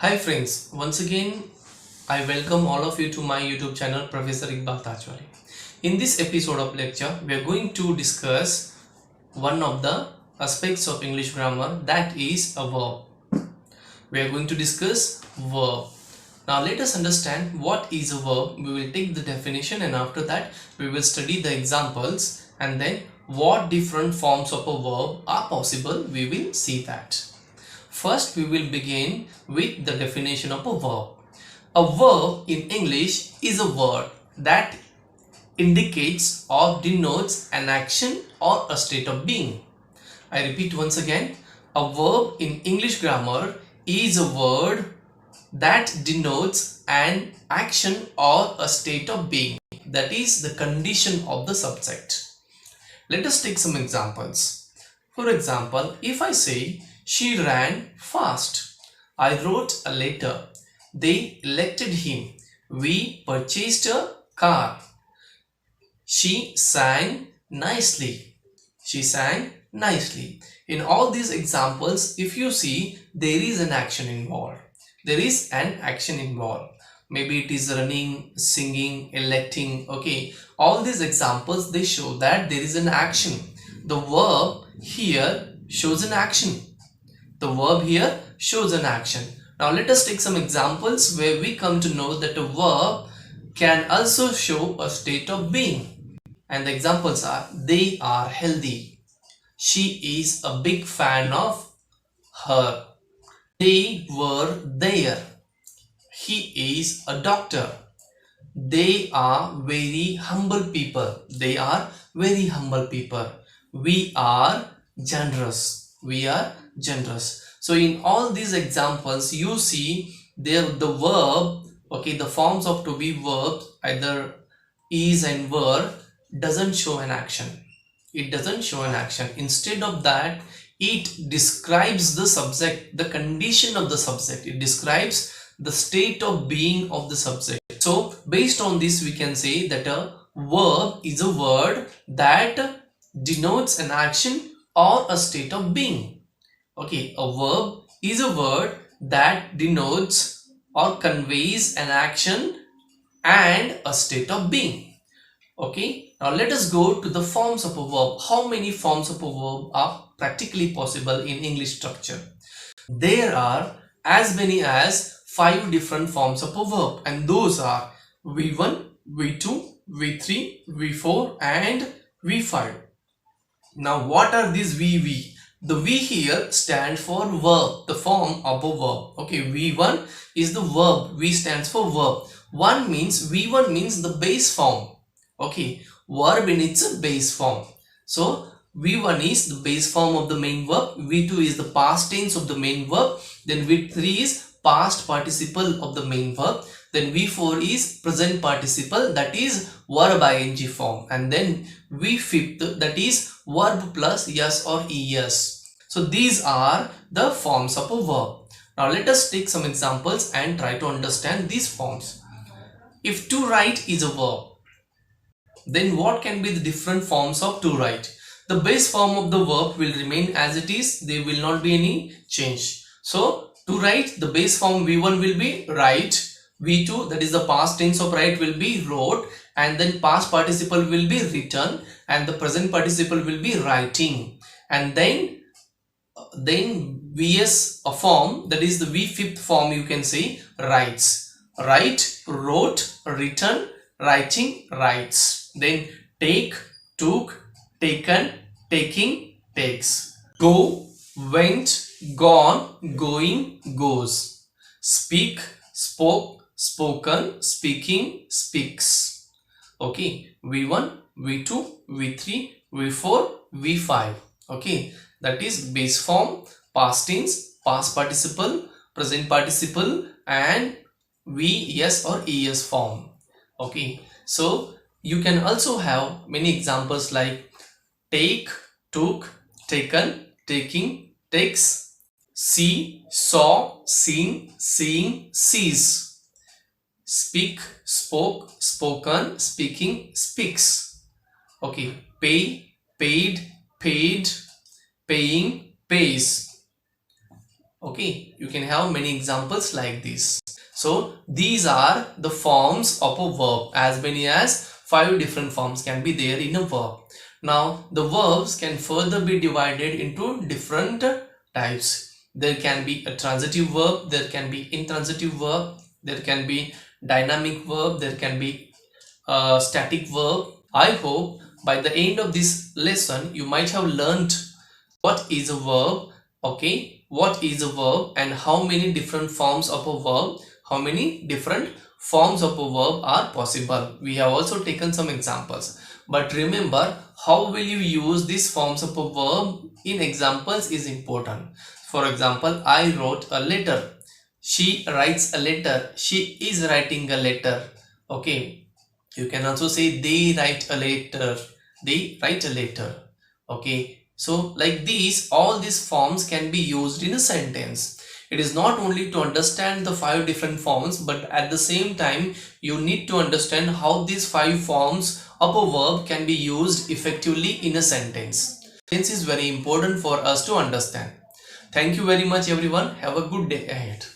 Hi friends, once again I welcome all of you to my YouTube channel Prof Iqbal Tajwale. In this episode of lecture, we are going to discuss one of the aspects of English grammar, that is a verb. We are going to discuss verb. Now let us understand what is a verb. We will take the definition and after that we will study the examples, and then what different forms of a verb are possible, we will see that. First, we will begin with the definition of a verb. A verb in English is a word that indicates or denotes an action or a state of being. I repeat once again, a verb in English grammar is a word that denotes an action or a state of being. That is the condition of the subject. Let us take some examples. For example, if I say, she ran fast. I wrote a letter. They elected him. We purchased a car. She sang nicely. She sang nicely. In all these examples, if you see, there is an action involved. There is an action involved. Maybe it is running, singing, electing. Okay. All these examples, they show that there is an action. The verb here shows an action. The verb here shows an action. Now let us take some examples where we come to know that a verb can also show a state of being. And the examples are, they are healthy. She is a big fan of her. They were there. He is a doctor. They are very humble people. They are very humble people. We are generous. We are generous. So in all these examples, you see there the verb, okay, the forms of to be verbs, either is and were, doesn't show an action. It doesn't show an action. Instead of that, it describes the subject, the condition of the subject. It describes the state of being of the subject. So based on this, we can say that a verb is a word that denotes an action or a state of being. Okay, a verb is a word that denotes or conveys an action and a state of being. Okay, now let us go to the forms of a verb. How many forms of a verb are practically possible in English structure? There are as many as 5 different forms of a verb, and those are V1, V2, V3, V4 and V5. Now what are these VV? The V here stands for verb, the form of a verb. Okay, V1 is the verb. V stands for verb. V1 means the base form. Okay, verb in its base form. So V1 is the base form of the main verb. V2 is the past tense of the main verb. Then V3 is past participle of the main verb. Then V4 is present participle, that is verb ing form. And then V5, that is verb plus yes or es. So these are the forms of a verb. Now let us take some examples and try to understand these forms. If to write is a verb, then what can be the different forms of to write? The base form of the verb will remain as it is. There will not be any change. So to write, the base form V1 will be write. V2, that is the past tense of write, will be wrote, and then past participle will be written, and the present participle will be writing. And then VS a form, that is the V5th form, you can say writes. Write, wrote, written, writing, writes. Then take, took, taken, taking, takes. Go, went, gone, going, goes. Speak, spoke, spoken, speaking, speaks. Okay, V1, V2, V3, V4, V5. Okay, that is base form, past tense, past participle, present participle and VS or ES form. Okay, so you can also have many examples like take, took, taken, taking, takes, see, saw, seen, seeing, sees. Speak, spoke, spoken, speaking, speaks. Okay, pay, paid, paid, paying, pays. Okay, you can have many examples like this. So these are the forms of a verb. As many as 5 different forms can be there in a verb. Now the verbs can further be divided into different types. There can be a transitive verb, there can be intransitive verb, there can be dynamic verb, there can be a static verb. I hope by the end of this lesson you might have learned what is a verb, okay, what is a verb and how many different forms of a verb, how many different forms of a verb are possible. We have also taken some examples, but remember how will you use these forms of a verb in examples is important. For example, I wrote a letter, she writes a letter, she is writing a letter. Okay, you can also say they write a letter, they write a letter. Okay, so like these, all these forms can be used in a sentence. It is not only to understand the 5 different forms, but at the same time you need to understand how these 5 forms of a verb can be used effectively in a sentence. Sentence is very important for us to understand. Thank you very much everyone. Have a good day ahead.